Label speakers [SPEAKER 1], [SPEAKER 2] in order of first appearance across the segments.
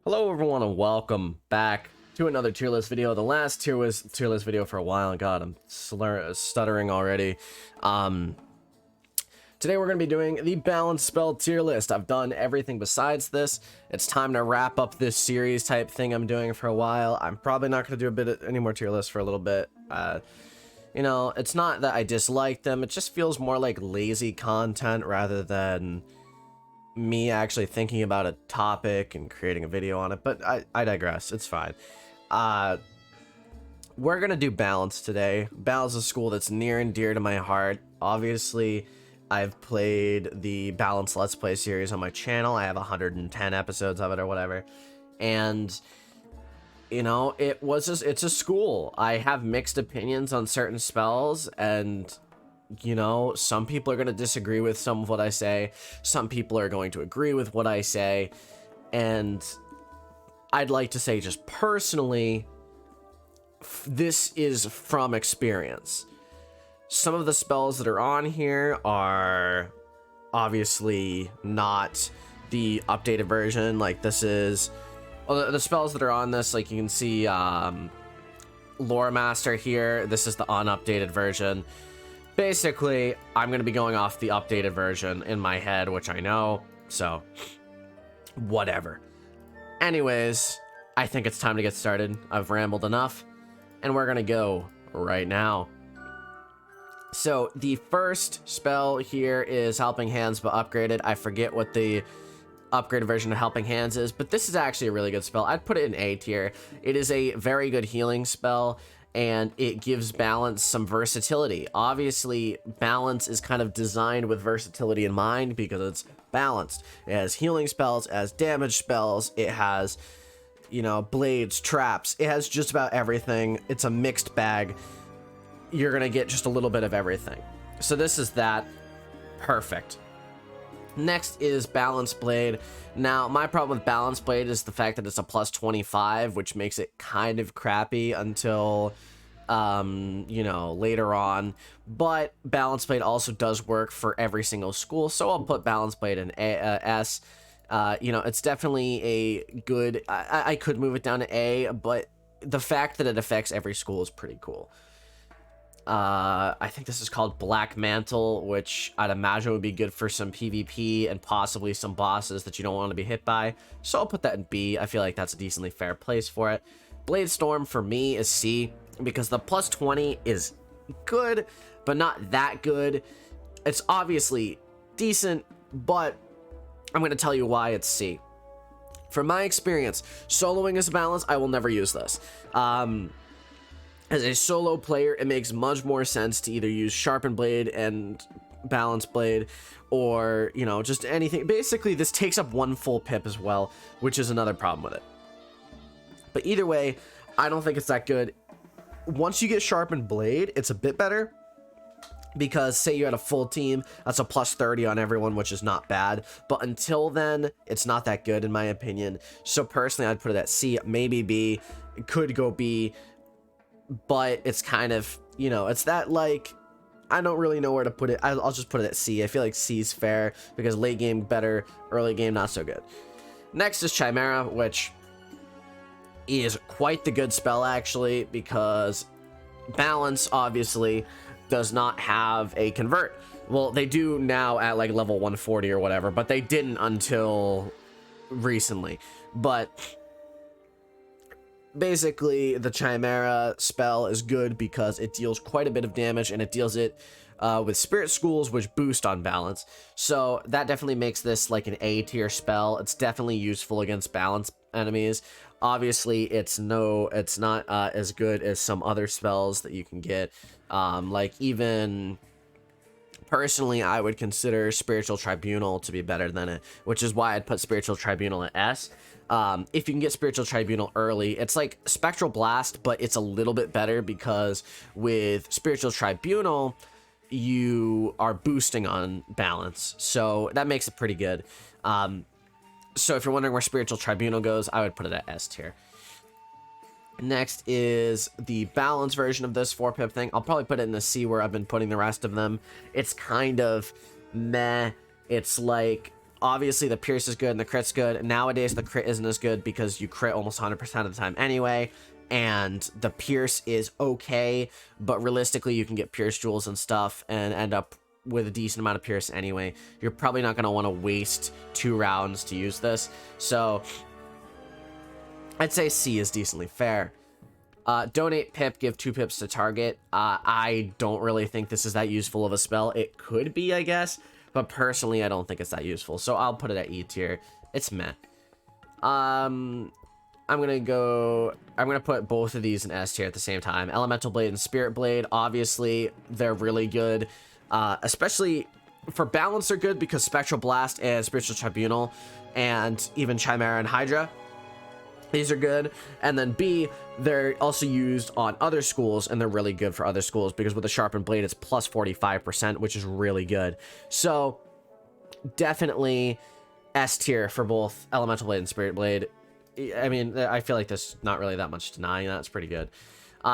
[SPEAKER 1] Hello everyone and welcome back to another tier list video. The last tier list video for a while. God, I'm stuttering already. Today we're going to be doing the balanced spell tier list. I've done everything besides this. It's time to wrap up this series type thing I'm doing for a while. I'm probably not going to do any more tier lists for a little bit. You know, it's not that I dislike them. It just feels more like lazy content rather than me actually thinking about a topic and creating a video on it, but I digress. It's fine. We're gonna do balance today. Balance is a school that's near and dear to my heart. Obviously, I've played the Balance Let's Play series on my channel. I have 110 episodes of it or whatever, and you know, it's a school. I have mixed opinions on certain spells, and you know, some people are going to disagree with some of what I say. Some people are going to agree with what I say. And I'd like to say just personally, this is from experience. Some of the spells that are on here are obviously not the updated version. Like this is, well, the spells that are on this, like you can see Loremaster here. This is the unupdated version. Basically, I'm going to be going off the updated version in my head, which I know, so whatever. Anyways, I think it's time to get started. I've rambled enough, and we're going to go right now. So the first spell here is Helping Hands, but upgraded. I forget what the upgraded version of Helping Hands is, but this is actually a really good spell. I'd put it in A tier. It is a very good healing spell, and it gives balance some versatility. Obviously, balance is kind of designed with versatility in mind because it's balanced. It has healing spells, it has damage spells, it has, you know, blades, traps. It has just about everything. It's a mixed bag. You're gonna get just a little bit of everything. So this is that. Perfect. Next is Balance Blade. Now, my problem with Balance Blade is the fact that it's a plus 25, which makes it kind of crappy until, you know, later on. But Balance Blade also does work for every single school, so I'll put Balance Blade in S. You know, it's definitely a good... I could move it down to A, but the fact that it affects every school is pretty cool. I think this is called Black Mantle, which I'd imagine would be good for some PvP and possibly some bosses that you don't want to be hit by. So I'll put that in B. I feel like that's a decently fair place for it. Bladestorm for me is C, because the plus 20 is good, but not that good. It's obviously decent, but I'm going to tell you why it's C. From my experience, soloing as a balance, I will never use this. As a solo player, it makes much more sense to either use Sharpened Blade and Balance Blade, or, you know, just anything. Basically, this takes up one full pip as well, which is another problem with it. But either way, I don't think it's that good. Once you get Sharpened Blade, it's a bit better, because say you had a full team, that's a plus 30 on everyone, which is not bad. But until then, it's not that good, in my opinion. So personally, I'd put it at C, maybe B. It could go B. But it's kind of, you know, it's that, like, I don't really know where to put it. I'll just put it at C. I feel like C is fair because late game better, early game not so good. Next is Chimera, which is quite the good spell, actually, because balance obviously does not have a convert. Well, they do now at like level 140 or whatever, but they didn't until recently. But basically, the Chimera spell is good because it deals quite a bit of damage, and it deals it with Spirit Schools, which boost on balance. So that definitely makes this like an A tier spell. It's definitely useful against balance enemies. Obviously, it's not as good as some other spells that you can get. Like even personally, I would consider Spiritual Tribunal to be better than it, which is why I'd put Spiritual Tribunal at S. If you can get Spiritual Tribunal early, it's like Spectral Blast, but it's a little bit better because with Spiritual Tribunal, you are boosting on balance. So that makes it pretty good. So if you're wondering where Spiritual Tribunal goes, I would put it at S tier. Next is the balance version of this 4-pip thing. I'll probably put it in the C where I've been putting the rest of them. It's kind of meh. It's like Obviously, the pierce is good and the crit's good. Nowadays, the crit isn't as good because you crit almost 100% of the time anyway. And the pierce is okay, but realistically, you can get pierce jewels and stuff and end up with a decent amount of pierce anyway. You're probably not going to want to waste 2 rounds to use this. So I'd say C is decently fair. Donate pip, give 2 pips to target. I don't really think this is that useful of a spell. It could be, I guess, but personally, I don't think it's that useful. So I'll put it at E tier. It's meh. I'm gonna put both of these in S tier at the same time. Elemental Blade and Spirit Blade, obviously, they're really good. Especially for balance, they're good because Spectral Blast and Spiritual Tribunal and even Chimera and Hydra, these are good. And then B, they're also used on other schools, and they're really good for other schools because with a Sharpened Blade, it's plus 45%, which is really good. So definitely S tier for both Elemental Blade and Spirit Blade. I mean, I feel like there's not really that much denying that. It's pretty good.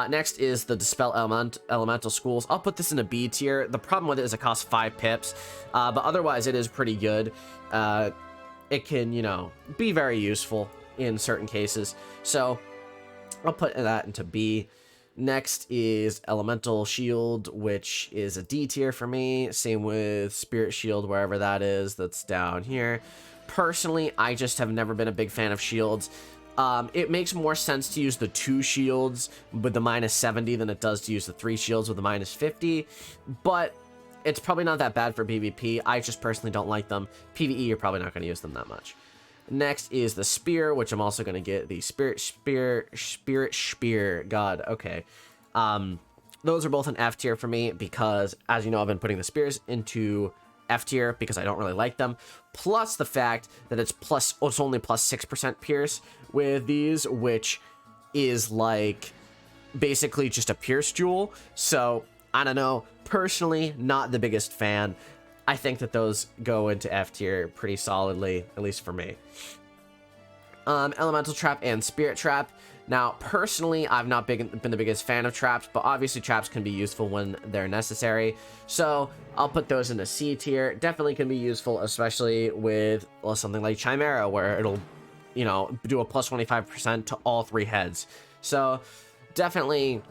[SPEAKER 1] Next is the Dispel Elemental Schools. I'll put this in a B tier. The problem with it is it costs 5 pips, but otherwise it is pretty good. It can, you know, be very useful in certain cases. So I'll put that into B. Next is Elemental Shield, which is a D tier for me. Same with Spirit Shield, wherever that is, that's down here. Personally, I just have never been a big fan of shields. It makes more sense to use the 2 shields with the minus 70 than it does to use the 3 shields with the minus 50, but it's probably not that bad for PvP. I just personally don't like them. PvE, you're probably not going to use them that much. Next is the Spear, which I'm also going to get the Spirit Spear. God, okay. Those are both an F tier for me because, as you know, I've been putting the spears into F tier because I don't really like them. Plus the fact that it's only plus 6% pierce with these, which is like basically just a pierce jewel. So I don't know. Personally, not the biggest fan. I think that those go into F tier pretty solidly, at least for me. Elemental Trap and Spirit Trap. Now, personally, I've not been the biggest fan of traps, but obviously traps can be useful when they're necessary. So I'll put those in a C tier. Definitely can be useful, especially with something like Chimera, where it'll, you know, do a plus 25% to all 3 heads. So definitely.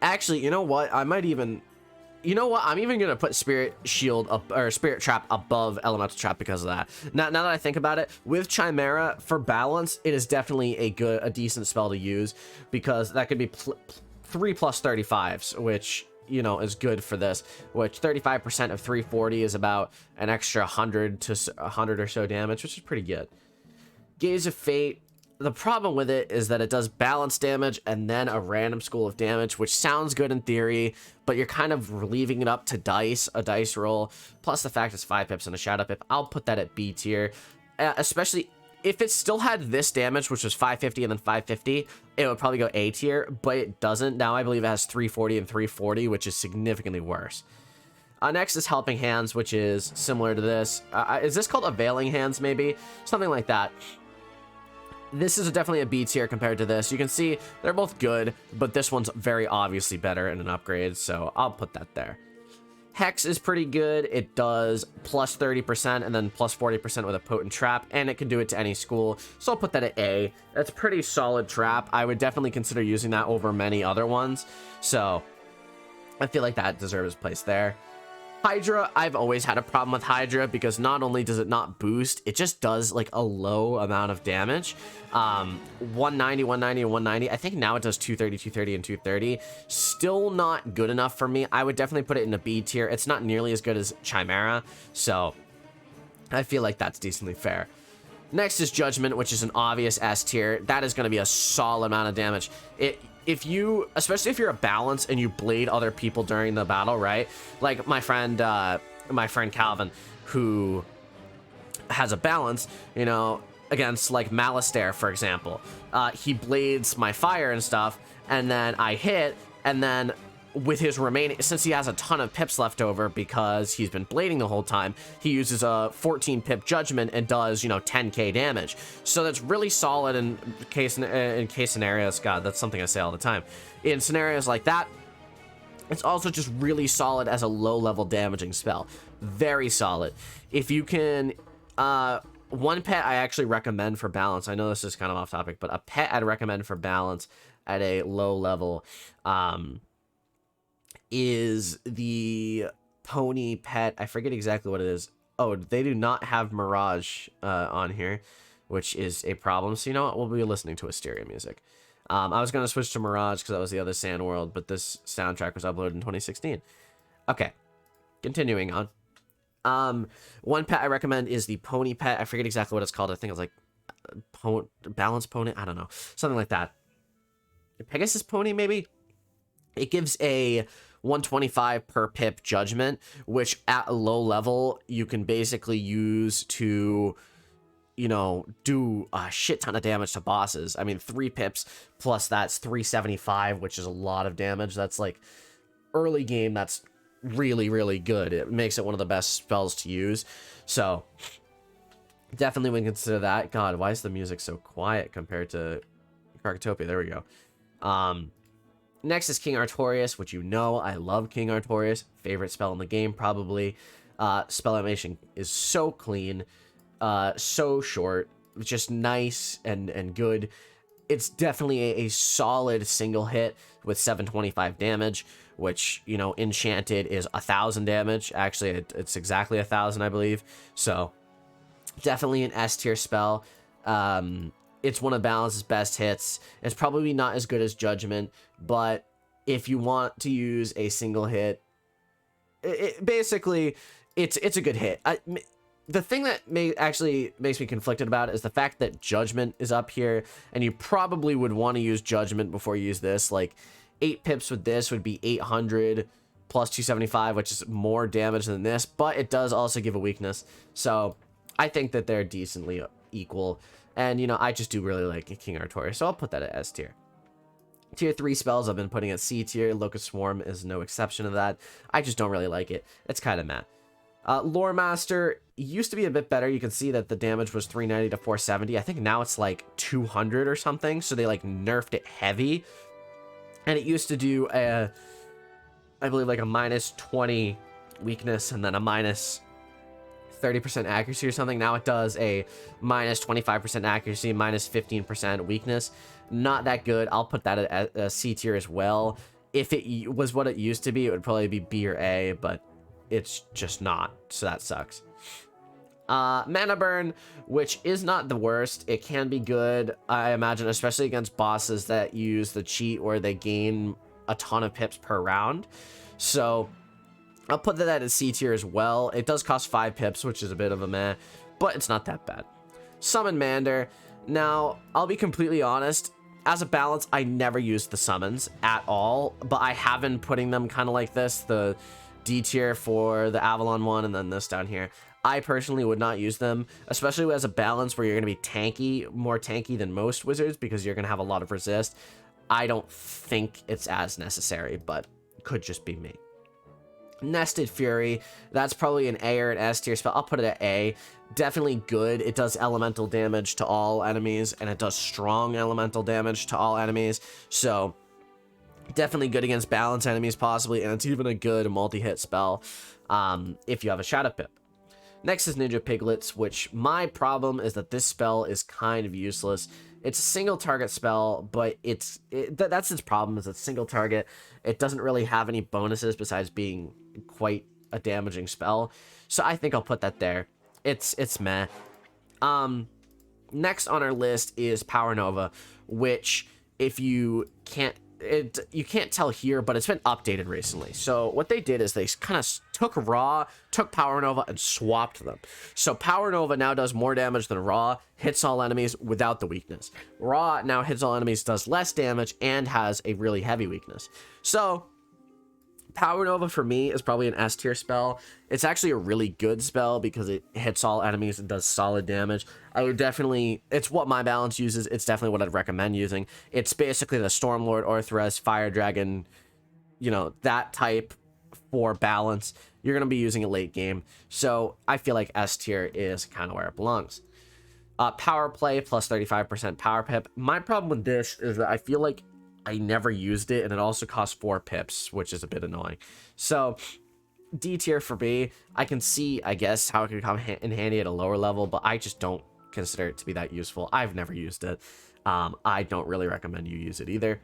[SPEAKER 1] Actually, you know what? I'm even gonna put Spirit Shield up, or Spirit Trap above Elemental Trap because of that. Now that I think about it, with Chimera for balance, it is definitely a decent spell to use because that could be 3 plus 35s, which, you know, is good for this. Which 35% of 340 is about an extra 100 to 100 or so damage, which is pretty good. Gaze of Fate. The problem with it is that it does balance damage and then a random school of damage, which sounds good in theory, but you're kind of leaving it up to a dice roll. Plus the fact it's 5 pips and a shadow pip. I'll put that at B tier, especially if it still had this damage, which was 550 and then 550, it would probably go A tier, but it doesn't. Now I believe it has 340 and 340, which is significantly worse. Next is Helping Hands, which is similar to this. Is this called Availing Hands, maybe? Something like that. This is definitely a B tier compared to this. You can see they're both good, but this one's very obviously better in an upgrade, so I'll put that there. Hex is pretty good. It does plus 30% and then plus 40% with a potent trap, and it can do it to any school, so I'll put that at A. That's pretty solid trap. I would definitely consider using that over many other ones, so I feel like that deserves its place there. Hydra, I've always had a problem with Hydra because not only does it not boost, it just does like a low amount of damage. 190, 190, and 190. I think now it does 230, 230, and 230. Still not good enough for me. I would definitely put it in a B tier. It's not nearly as good as Chimera, so I feel like that's decently fair. Next is Judgment, which is an obvious S tier. That is going to be a solid amount of damage. Especially if you're a balance and you blade other people during the battle, right? Like my friend Calvin, who has a balance, you know, against like Bladestorm, for example. He blades my fire and stuff, and then I hit, and then with his remaining, since he has a ton of pips left over because he's been blading the whole time, he uses a 14 pip Judgment and does, you know, 10k damage. So that's really solid in case scenarios. God, that's something I say all the time. In scenarios like that, it's also just really solid as a low level damaging spell. Very solid. If you can One pet I actually recommend for balance. I know this is kind of off topic, but a pet I'd recommend for balance at a low level is the pony pet. I forget exactly what it is. Oh, they do not have Mirage on here, which is a problem. So you know what? We'll be listening to Asteria music. I was going to switch to Mirage because that was the other Sand World, but this soundtrack was uploaded in 2016. Okay, continuing on. One pet I recommend is the pony pet. I forget exactly what it's called. I think it's like balance pony. I don't know. Something like that. Pegasus pony, maybe? It gives a 125 per pip judgment, which at a low level, you can basically use to, you know, do a shit ton of damage to bosses. I mean, 3 pips plus that's 375, which is a lot of damage. That's like early game. That's really, really good. It makes it one of the best spells to use. So definitely would consider that. God, why is the music so quiet compared to Krakatopia? There we go. Next is King Artorius, which you know I love King Artorius. Favorite spell in the game, probably. Spell animation is so clean, so short, just nice and good. It's definitely a solid single hit with 725 damage, which, you know, enchanted is 1,000 damage. Actually, it's exactly 1,000, I believe. So definitely an S tier spell. It's one of Balance's best hits. It's probably not as good as Judgment, but if you want to use a single hit, basically, it's a good hit. The thing that actually makes me conflicted about it is the fact that Judgment is up here, and you probably would want to use Judgment before you use this. Like, 8 pips with this would be 800 plus 275, which is more damage than this, but it does also give a weakness. So I think that they're decently equal. And, you know, I just do really like King Artorius, so I'll put that at S tier. Tier 3 spells I've been putting at C tier. Locust Swarm is no exception to that. I just don't really like it. It's kind of meh. Loremaster used to be a bit better. You can see that the damage was 390 to 470. I think now it's like 200 or something, so they like nerfed it heavy. And it used to do a, I believe, like a minus 20 weakness and then a minus 30% accuracy or something. Now it does a minus 25% accuracy, minus 15% weakness. Not that good. I'll put that at a C tier as well. If it was what it used to be, it would probably be B or A, but it's just not, so that sucks. Mana Burn, which is not the worst. It can be good, I imagine, especially against bosses that use the cheat where they gain a ton of pips per round. So I'll put that at C tier as well. It does cost 5 pips, which is a bit of a meh, but it's not that bad. Summon Mander. Now, I'll be completely honest. As a balance, I never used the summons at all, but I have been putting them kind of like this. The D tier for the Avalon one, and then this down here. I personally would not use them, especially as a balance where you're going to be tanky, more tanky than most wizards, because you're going to have a lot of resist. I don't think it's as necessary, but could just be me. Nested Fury, that's probably an A or an S tier spell. I'll put it at A. Definitely good. It does elemental damage to all enemies, and it does strong elemental damage to all enemies. So definitely good against balance enemies, possibly, and it's even a good multi-hit spell if you have a Shadow Pip. Next is Ninja Piglets, which my problem is that this spell is kind of useless. It's a single target spell, but that's its problem, is it's single target. It doesn't really have any bonuses besides being quite a damaging spell. So I think I'll put that there. It's meh. Next on our list is Power Nova, which if you can't tell here, but it's been updated recently. So what they did is they kind of took Raw, took Power Nova, and swapped them. So Power Nova now does more damage than Raw, hits all enemies without the weakness. Raw now hits all enemies, does less damage, and has a really heavy weakness. So Power Nova for me is probably an S tier spell. It's actually a really good spell because it hits all enemies and does solid damage. I would definitely, it's what my balance uses. It's definitely what I'd recommend using. It's basically the Stormlord, Artorius, Fire Dragon, you know, that type for balance. You're going to be using it late game. So I feel like S tier is kind of where it belongs. Power Play plus 35% Power Pip. My problem with this is that I feel like I never used it, and it also costs 4 pips, which is a bit annoying. So D tier for me. I can see, I guess, how it could come in handy at a lower level, but I just don't consider it to be that useful. I've never used it. I don't really recommend you use it either.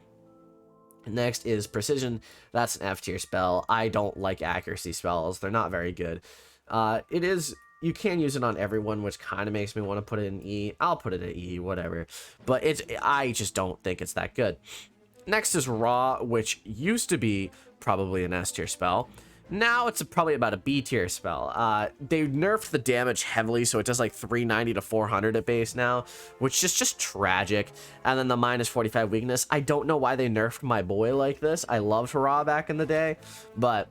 [SPEAKER 1] Next is Precision. That's an F tier spell. I don't like accuracy spells. They're not very good. You can use it on everyone, which kind of makes me want to put it in E. I'll put it at E, whatever. But I just don't think it's that good. Next is Raw, which used to be probably an S tier spell. Now it's probably about a B tier spell. They nerfed the damage heavily, so it does like 390 to 400 at base now, which is just tragic. And then the minus 45 weakness. I don't know why they nerfed my boy like this. I loved Raw back in the day, but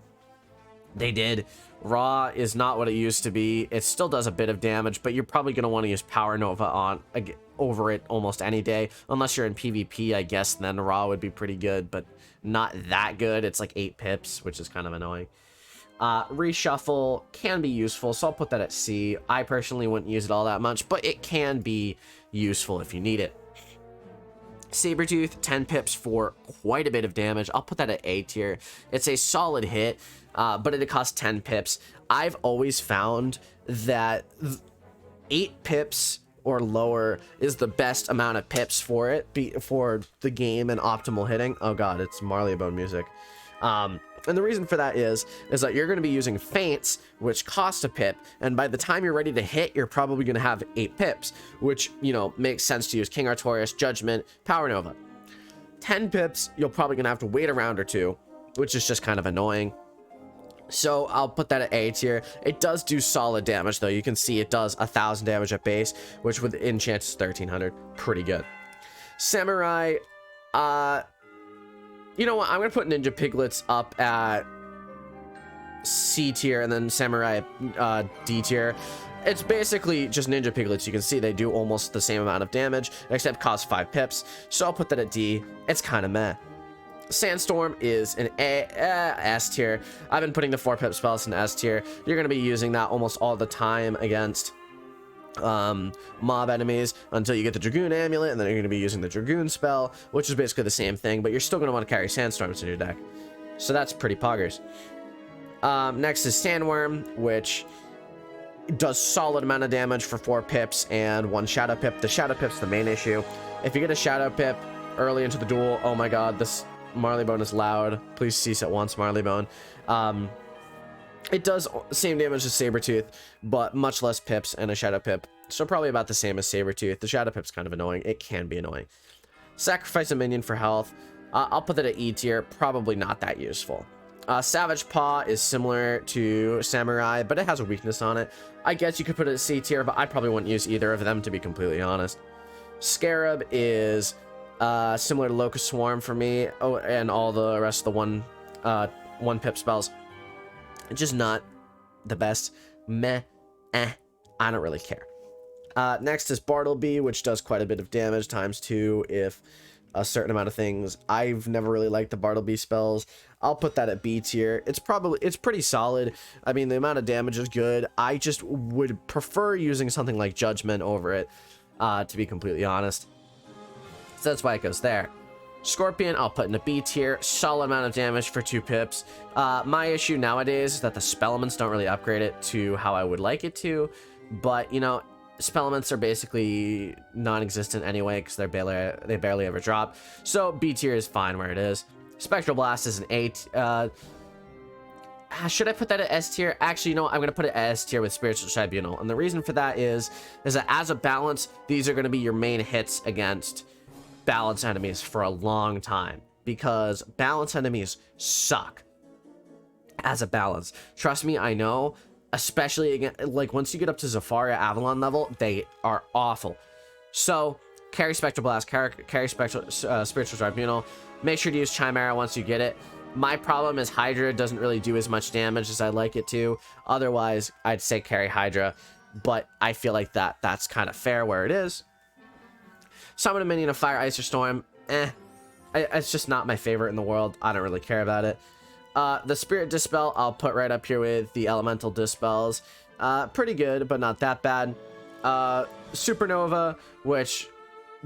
[SPEAKER 1] they did. Raw is not what it used to be. It still does a bit of damage, but you're probably going to want to use Power Nova over it almost any day. Unless you're in PvP, I guess, then Raw would be pretty good, but not that good. It's like 8 pips, which is kind of annoying. Reshuffle can be useful, so I'll put that at C. I personally wouldn't use it all that much, but it can be useful if you need it. Sabertooth, 10 pips for quite a bit of damage. I'll put that at A tier. It's a solid hit, but it costs 10 pips. I've always found that 8 pips or lower is the best amount of pips for it, for the game and optimal hitting. Oh god, it's Marleybone music. And the reason for that is that you're going to be using feints, which cost a pip, and by the time you're ready to hit, you're probably going to have 8 pips, which, you know, makes sense to use King Artorius, Judgment, Power Nova. 10 pips, you're probably going to have to wait a round or two, which is just kind of annoying. So I'll put that at A tier. It does do solid damage, though. You can see it does 1,000 damage at base, which with enchant is 1,300. Pretty good. Samurai, you know what? I'm going to put Ninja Piglets up at C tier and then Samurai D tier. It's basically just Ninja Piglets. You can see they do almost the same amount of damage, except cost 5 pips. So I'll put that at D. It's kind of meh. Sandstorm is an S tier. I've been putting the 4 pip spells in S tier. You're going to be using that almost all the time against mob enemies until you get the Dragoon Amulet, and then you're going to be using the Dragoon spell, which is basically the same thing, but you're still going to want to carry Sandstorms in your deck. So that's pretty poggers. Next is Sandworm, which does solid amount of damage for 4 pips and 1 Shadow Pip. The Shadow Pip's the main issue. If you get a Shadow Pip early into the duel, oh my god, this Marleybone is loud. Please cease at once, Marleybone. It does same damage as Sabertooth, but much less pips and a Shadow Pip. So probably about the same as Sabertooth. The Shadow Pip's kind of annoying. It can be annoying. Sacrifice a minion for health. I'll put that at E tier. Probably not that useful. Savage Paw is similar to Samurai, but it has a weakness on it. I guess you could put it at C tier, but I probably wouldn't use either of them, to be completely honest. Scarab is similar to Locust Swarm for me. Oh, and all the rest of the one pip spells. Just not the best. Meh. I don't really care. Next is Bartleby, which does quite a bit of damage, ×2 if a certain amount of things. I've never really liked the Bartleby spells. I'll put that at B tier. It's pretty solid. I mean, the amount of damage is good. I just would prefer using something like Judgment over it, to be completely honest. So that's why it goes there. Scorpion, I'll put in a B tier. Solid amount of damage for 2 pips. My issue nowadays is that the spell elements don't really upgrade it to how I would like it to. But, you know, spell elements are basically non-existent anyway because they barely ever drop. So B tier is fine where it is. Spectral Blast is an 8. Should I put that at S tier? Actually, you know what? I'm going to put it at S tier with Spiritual Tribunal. And the reason for that is that as a balance, these are going to be your main hits against balance enemies for a long time, because balance enemies suck as a balance. Trust me, I know, especially again, like once you get up to Zafaria Avalon level, they are awful. So carry Spectral Blast, carry Spiritual Tribunal. Make sure to use Chimera once you get it. My problem is Hydra doesn't really do as much damage as I'd like it to. Otherwise, I'd say carry Hydra, but I feel like that's kind of fair where it is. Summon a minion of Fire, Ice, or Storm. It's just not my favorite in the world. I don't really care about it. The Spirit Dispel, I'll put right up here with the Elemental Dispels. Pretty good, but not that bad. Supernova, which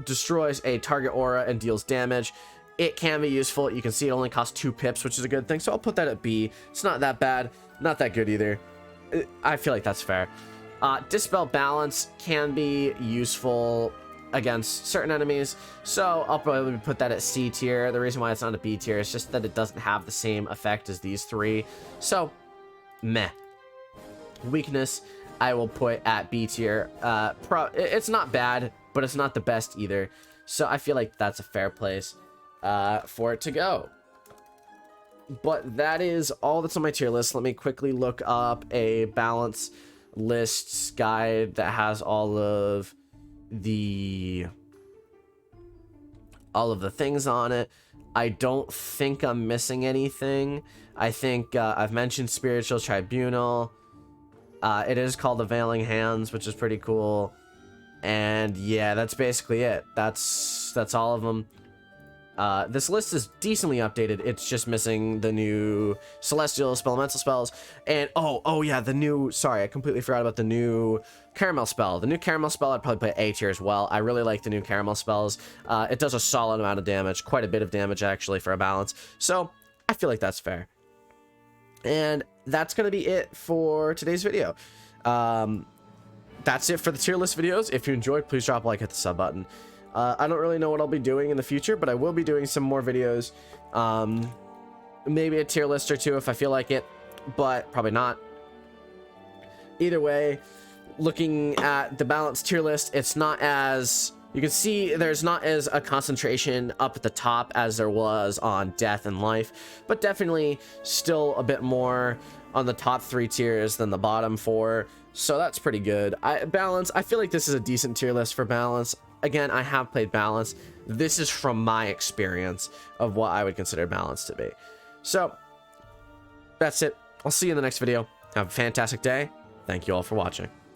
[SPEAKER 1] destroys a target aura and deals damage. it can be useful. You can see it only costs 2 pips, which is a good thing. So I'll put that at B. It's not that bad, not that good either. I feel like that's fair. Dispel Balance can be useful against certain enemies, so I'll probably put that at C tier. The reason why it's not a B tier is just that it doesn't have the same effect as these 3. So, meh. Weakness, I will put at B tier. It's not bad, but it's not the best either. So I feel like that's a fair place for it to go. But that is all that's on my tier list. Let me quickly look up a balance lists guide that has all of the things on it. I don't think I'm missing anything. I think I've mentioned Spiritual Tribunal. It is called the Veiling Hands, which is pretty cool. And yeah, that's basically it. That's all of them. This list is decently updated. It's just missing the new Celestial Elemental spells. And, oh yeah, sorry, I completely forgot about the new Caramel spell. The new Caramel spell, I'd probably put A tier as well. I really like the new Caramel spells. It does a solid amount of damage, quite a bit of damage, actually, for a balance. So, I feel like that's fair. And that's going to be it for today's video. That's it for the tier list videos. If you enjoyed, please drop a like, hit the sub button. I don't really know what I'll be doing in the future, but I will be doing some more videos. Maybe a tier list or 2 if I feel like it, but probably not. Either way, looking at the balanced tier list, it's not as... You can see there's not as a concentration up at the top as there was on Death and Life, but definitely still a bit more on the top 3 tiers than the bottom 4. So that's pretty good. Balance, I feel like this is a decent tier list for balance. Again, I have played balance. This is from my experience of what I would consider balance to be. So, that's it. I'll see you in the next video. Have a fantastic day. Thank you all for watching.